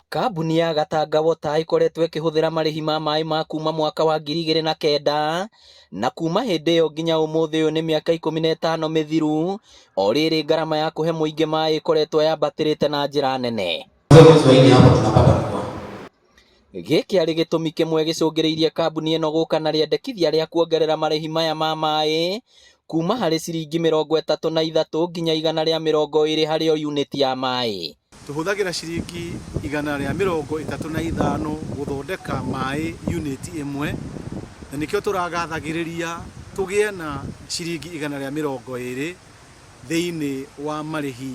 Kambuni ya Gatanga Water ĩkoretwo ĩkĩhũthĩra marĩhi ma maĩ ma kuma mwaka wa 2009 na kuma hĩndĩ ĩyo nginya ũmũthĩ ũyũ nĩ mĩaka 15 mĩthiru, o rĩrĩ ngarama ya kũhe mũingĩ maĩ ĩkoretwo yambatĩrĩte na njĩra nene. Gĩkĩ arĩ gĩtũmi kĩmwe gĩcũngĩrĩirie kambuni ĩno gũka na rĩendekithia rĩa kuongerera marĩhi maya ma maĩ kuma harĩ ciringi 33 nginya 120 harĩ o yuniti ya maĩ. Tuhuthagira ciringi 135 guthondeka maĩ unit imwe, na nikio turagathagiriria tugie na ciringi 120 thiini wa marihi.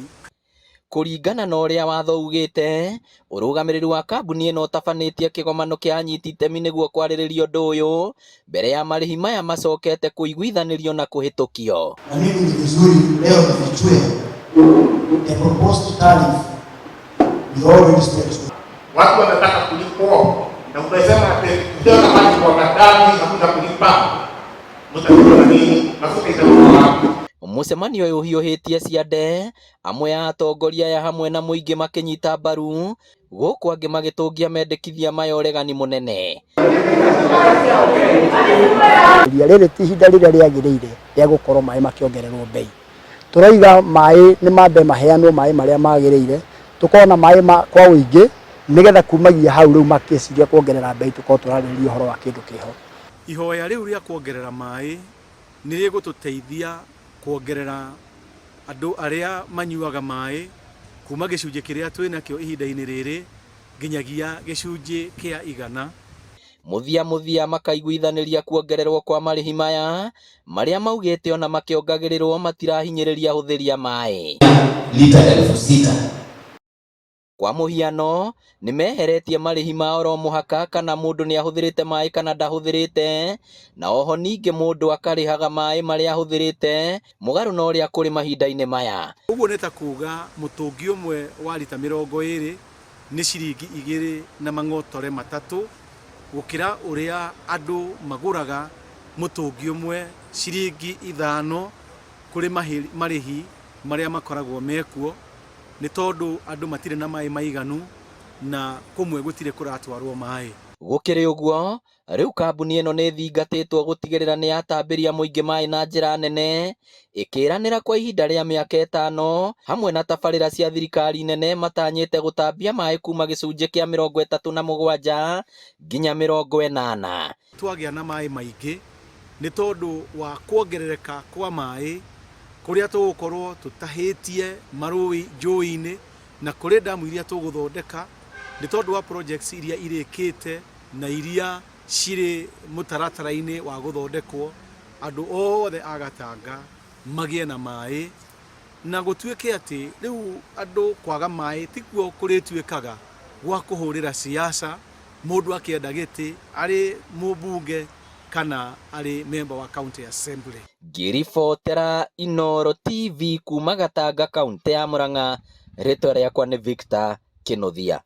Kũringana na ũrĩa watho ugĩte, ũrũgamĩrĩri wa kambuni ĩno ũtabanĩtie kĩgomano kĩa anyiti itemi nĩguo kwarĩrĩria ũndũ ũyũ mbere ya marĩhi maya macokete kũiguithanĩrio na kũhĩtũkio. Na mimi ni vizuri leo nifichue the proposed tariff with all respect. Watu wanataka kulipwa na ukisema ati ndio maji kwa katani na kuja kulipa. Mtakuwa nini? Mafuta itakuwa. Mũcemanio ũyũ ũhiũhĩtie ciande, amwe a atongoria aya hamwe na mũingĩ makĩnyita mbaru, gũkũ angĩ magĩtũngia mendekithia maya ũregani mũnene. Rĩrĩ ti ihinda rĩrĩa rĩagĩrĩire rĩa gũkorwo maĩ makĩongererwo bei. Tũrauga maĩ nĩ mambe maheanwo maĩ marĩa magĩrĩire, tũkorwo na maĩ kwa ũingĩ nĩgetha kumagia hau rĩu makĩciria kuongerera bei tũkorwo tũrarĩrĩria ũhoro wa kĩndũ kĩho. Ihoya rĩu rĩa kuongerera maĩ nĩ rĩgũtũteithia kuongerera andũ arĩa manyuaga maĩ kuma gĩcunjĩ kĩrĩa twĩnakĩo ihinda-inĩ rĩrĩ nginyagia gĩcunjĩ kĩa 100. Mũthia makaiguithanĩria kuongererwo kwa marĩhi maya marĩa maugĩte ona makĩongagĩrĩrwo matirahinyĩrĩria ahũthĩri a maĩ. Lita 6,000. Kwa mũhiano, nĩ meheretie marĩhi ma oro mũhaka kana mũndũ nĩ ahũthĩrĩte maĩ kana ndahũthĩrĩte, na oho ningĩ mũndũ akarĩhaga maĩ marĩa ahũthĩrĩte mũgarũ na ũrĩa kũrĩ mahinda-inĩ maya. Ũguo nĩ ta kuga mũtũngi ũmwe wa lita 20 nĩ ciringi 2.3 gũkĩra ũrĩa andũ magũraga mũtũngi ũmwe ciringi 5 kũrĩ marĩhi marĩa makoragwo mekuo, nĩ tondũ andũ matirĩ na maĩ maiganu na kũmwe gũtirĩ kũratwarwo maĩ. Gũkĩrĩ ũguo, rĩu kambuni ĩno nĩ thingatĩtwo gũtigĩrĩra nĩ yatambĩria mũingĩ maĩ na njĩra nene, ĩkĩranĩra kwa ihinda rĩa mĩaka 5 hamwe na tabarĩra cia thirikari nene matanyĩte gũtambia maĩ kuma gĩcunjĩ kĩa 37 nginya 80. Twagĩa na maĩ maingĩ nĩ tondũ wa kuongerereka kwa maĩ kũrĩa tũgũkorwo tũtahĩtie marũĩ njũĩ-inĩ na kũrĩ damu iria tũgũthondeka, nĩ tondũ wa projects iria irĩkĩte na iria cirĩ mũtaratara-inĩ wa gũthondekwo, andũ othe a Gatanga magĩe na maĩ, na gũtuĩke atĩ rĩu andũ kwaga maĩ tikuo kũrĩtuĩkaga gwa kũhũrĩra siasa, mũndũ akĩenda gĩtĩ arĩ mũmbunge kana arĩ member wa county assembly. Ngĩribotera Inooro TV kuma Gatanga, kaunti ya Murang'a, rĩtwa rĩakwa nĩ Victor Kĩnuthia.